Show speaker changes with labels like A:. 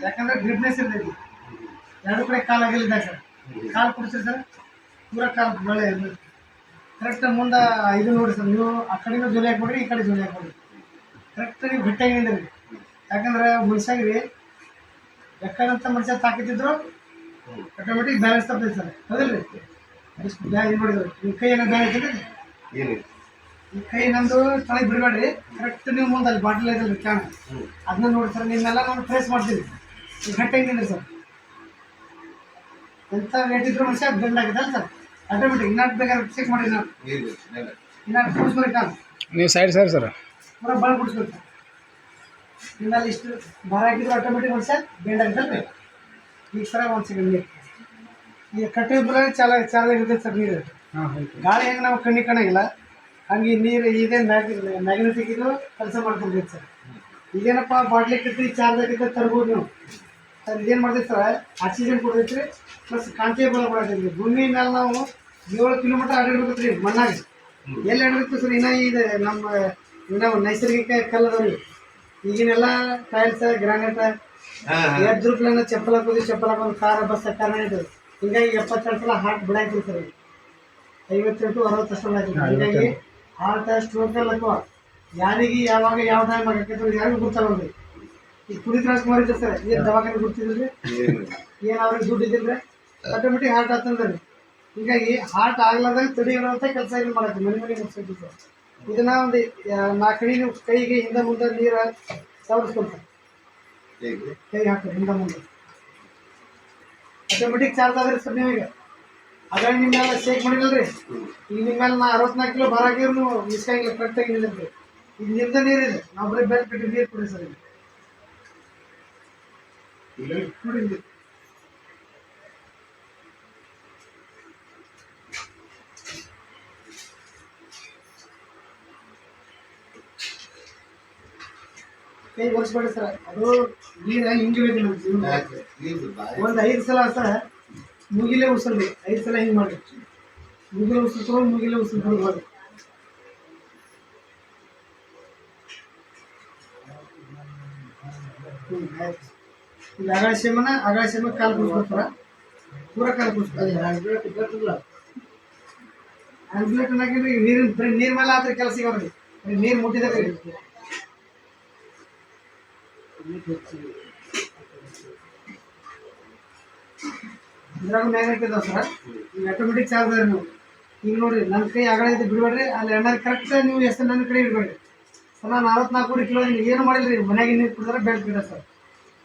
A: ಯಾಕಂದ್ರೆ ಗ್ರಿಪ್ನೆಸ್ ಇರ್ತೈತಿ. ಎರಡು ಕಡೆ ಕಾಲು ಆಗಿಲ್ಲ ಸರ್. ಕಾಲು ಕೊಡ್ತೀರಿ ಸರ್, ಪೂರ ಕಾಲು ಒಳ್ಳೆ ಕರೆಕ್ಟ್ ಮುಂದೆ ಇದು ನೋಡಿ ಸರ್. ನೀವು ಆ ಕಡೆನೂ ಜೋಲಿ ಹಾಕ್ಬಿಡ್ರಿ, ಈ ಕಡೆ ಜೋಲಿ ಹಾಕ್ಬಿಡ್ರಿ. ಕರೆಕ್ಟ್ ನೀವು ಗಟ್ಟಿಯಾಗಿ ನಿಂದ್ರಿ. ಯಾಕಂದ್ರೆ ಮನುಷ್ಯಾಗ್ರಿ ಬೇಕಾದಂಥ ಮನುಷ್ಯ ತಾಕಿದ್ರು ಆಟೋಮೆಟಿಕ್ ಬ್ಯಾಲೆನ್ಸ್ ತಪ್ಪೈತೆ ಸರ್. ಹೌದಿಲ್ಲ ರೀ? ಎಷ್ಟು ಇದು ಮಾಡಿದ್ರು ನಿಮ್ಮ ಕೈ ಏನೋ ಬ್ಯಾಲೆನ್ಸ್ ಇದೆ. ಈ ಕೈ ನಂದು ತಳಗೆ ಬಿಡಬೇಡ್ರಿ. ಕರೆಕ್ಟ್ ನೀವು ಮುಂದೆ ಅಲ್ಲಿ ಬಾಟಲ್ ಐತಲ್ಲ ರೀ ಕ್ಯಾನ್, ಅದನ್ನ ನೋಡಿ ಸರ್. ನಿಮ್ಮೆಲ್ಲ ನಾನು ಪ್ರೆಸ್ ಮಾಡ್ತೀವಿ. ಗಟ್ಟಿಯಾಗಿ ನಿಂದ್ರಿ ಸರ್. ಎಂಥ ವೇಟ್ ಇದ್ರು ಮನುಷ್ಯ ಬೆಂಡ್ ಆಗಿದ್ದಲ್ಲ ಸರ್, ಆಟೋಮೆಟಿಕ್ ಇನ್ನಾಟ್ ಬೇಕಾದ್ರೆ ಚೆಕ್ ಮಾಡಿ. ನಾವು ಇನ್ನಾಟ್ ಕುಡಿಸ್ಬೇಕು ಕಾಲು
B: ನೀವು ಸೈಡ್ ಸರ್
A: ಪೂರ ಬಳ ಕುಡಿಸ್ಬೇಕು ಸರ್. ನಿಮ್ಮಲ್ಲಿ ಇಷ್ಟು ಭಾರ ಹಾಕಿದ್ರು ಆಟೋಮೆಟಿಕ್ ಮನುಷ್ಯ ಬೆಂಡ್ ಆಗಿದ್ದಲ್ಲ. ಈಗ ಸರ ಒಂದು ಸೆಕೆಂಡ್ ನೀರು ಈಗ ಕಟ್ಟಿದ್ರೆ ಚಾಲ ಇರ್ತೈತೆ ಸರ್. ನೀರು ಗಾಳಿ ಹೆಂಗೆ ನಾವು ಕಣ್ಣಿಗೆ ಕಾಣಂಗಿಲ್ಲ ಹಂಗೆ ನೀರು ಇದೇ ಮ್ಯಾಗ್ನೆಟಿಕ್ ಇದು ಕೆಲಸ ಮಾಡ್ಕೊಂಡಿರ್ತೀವಿ ಸರ್. ಇದೇನಪ್ಪ ಬಾಟ್ಲಿ ಕಟ್ಟಿ ಚಾರ್ಜಾಗಿದ್ದ ತರ್ಬೋದು ನೀವು ಸರ್. ಇದೇನು ಮಾಡ್ತೈತೆ ಸರ್, ಆಕ್ಸಿಜನ್ ಕೊಡ್ತೈತೆ ರೀ, ಪ್ಲಸ್ ಕಾಂತೀಯ ಬಲ ಕೊಡತೈತಿ. ಭೂಮಿ ಮೇಲೆ ನಾವು 7 ಕಿಲೋಮೀಟರ್ ಅಡ್ಡಿಡ್ಬೇಕು ರೀ ಮಣ್ಣಾಗ. ಎಲ್ಲಿ ಅಡ್ಡಿರ್ತೀವಿ ಸರ್? ಇನ್ನೂ ಇದು ನಮ್ಮ ನೈಸರ್ಗಿಕ ಕಲ್ಲದವ್ರಿ. ಈಗಿನೆಲ್ಲ ಟೈಲ್ಸ್ ಗ್ರಾನೈಟ್ ಎದ್ರುಪ್ಲನ್ನ ಚಪ್ಪಲ್ ಹಾಕೋದು ಕಾರ ಬಸ್ ಕಾರಣ ಇದು. ಹಿಂಗಾಗಿ 72 ಸಲ ಹಾರ್ಟ್ ಬಿಡಾಯ್ತು ಸರ್. 58 60 ಸಲ ಆಯ್ತು. ಹೀಗಾಗಿ ಹಾರ್ಟ್ ಸ್ಟ್ರೋಕ್ ಅಲ್ಲಕ್ಕೋ ಯಾರಿಗೆ ಯಾವಾಗ ಯಾವ ಟೈಮ್ ಆಗಕ್ಕೆ ಯಾರಿಗೂ ಗೊತ್ತಾಗಲ್ರಿ. ಈಗ ಪುನೀತ್ ರಾಜ್ಕುಮಾರ್ ಇದ್ದ ಸರ್, ಏನು ದವಾಖಾನೆ ಗೊತ್ತಿದ್ರಿ, ಏನು ಅವ್ರಿಗೆ ದುಡ್ಡು ಇದ್ದಿಲ್ರಿ, ಆಟೋಮೆಟಿಕ್ ಹಾರ್ಟ್ ಆಗ್ತಂದ್ರಿ. ಹೀಗಾಗಿ ಹಾರ್ಟ್ ಆಗ್ಲಾರ್ದಾಗ ತಡೆಯುವಂಥ ಕೆಲಸ ಇದು ಮಾಡತ್ತೆ. ಮನೆ ಮುಗಿಸ್ಬೇಕು ಸರ್. ಇದನ್ನ ಒಂದು 4 ಕಡೆ ನೀವು ಕೈಗೆ ಹಿಂದೆ ಮುಂದೆ ನೀರು ಸವರಿಸ್ಕೊಳ್ತಾರೆ. ಕೈ ಹಾಕ್ತಾರೆ ಹಿಂದೆ ಮುಂದೆ, ಆಟೋಮೆಟಿಕ್ ಚಾರ್ಜ್ ಆದ್ರಿ ಸರ್. ನೀವೀಗ ಅದ್ರಾಗ ನಿಮ್ಮೆಲ್ಲ ಶೇಕ್ ಮಾಡಿರಲ್ರಿ. ಈಗ ನಿಮ್ಮೆಲ್ಲ ನಾ 64 ಕಿಲೋ ಭಾರ ಹಾಕಿದ್ರು ನೀವು ಮಿಸ್ಕಾಗಿಲ್ಲ, ಕರೆಕ್ಟಾಗಿ ನಿಲ್ಲದ್ರಿ. ಈಗ ನಿಮ್ದ ನೀರಿದೆ, ನಾವು ಬರೀ ಬೇರೆ ಕಟ್ಟಿ ನೀರು ಕೊಡಿ ಸರ್. ಈಗ ನೋಡಿ ಕೈ ಒರೆಸ್ಬೇಡಿ ಸರ್. ಅದು ನೀರು ಹಿಂಗೆ ಬೇಕು ನಮ್ಮ ಜೀವನ. ಒಂದು 5 ಸಲ ಸರ್ ಮುಗಿಲೇ ಉಸಲ್ರಿ. 5 ಸಲ ಹಿಂಗೆ ಮಾಡಿ ಮುಗಿಲೇ ಉಸಿರು ಮುಗಿಲೇ ಉಸಿರು ಕೊಡ್ಬಾರ್ದು. ಈಗ ಅಗಾಶೇಮ ಕಾಲು ಕುಡಿಸ್ಕೊಡ್ತಾರ, ಪೂರ ಕಾಲು ಕುಡಿಸ್ತಾರೆ. ಆಂಬ್ಯುಲೇಟ್ ಹಾಕಿದ್ರೆ ನೀರಿನ ಬರೀ ನೀರು ಮೇಲೆ ಆದ್ರೆ ಕೆಲಸ ಈಗ ಅವ್ರಿಗೆ ನೀರು ಮುಟ್ಟಿದ್ರೆ ಇದ್ರಾಗ ಮ್ಯಾಗ್ನೆಟ್ ಇದಾವೆ ಸರ್. ಈಗ ಆಟೋಮೆಟಿಕ್ ಚಾರ್ಜ್ ಅದ್ರಿ. ನೀವು ಈಗ ನೋಡಿರಿ ನನ್ನ ಕೈ ಆಗಡೆ ಇದು ಬಿಡಬೇಡ್ರಿ. ಅಲ್ಲಿ ಎಣ್ಣೆ ಕರೆಕ್ಟ್ ನೀವು ಎಷ್ಟು ನನ್ನ ಕಡೆ ಇಡಬೇಡ್ರಿ ಸರ್. ನಾನು 64 ಕಿಲೋ ಏನು ಮಾಡಿಲ್ಲ ರೀ. ಮನ್ಯಾಗ ನೀರು ಕುಡಿದ್ರೆ ಬೆಳ್ಟ್ ಬಿಡ ಸರ್.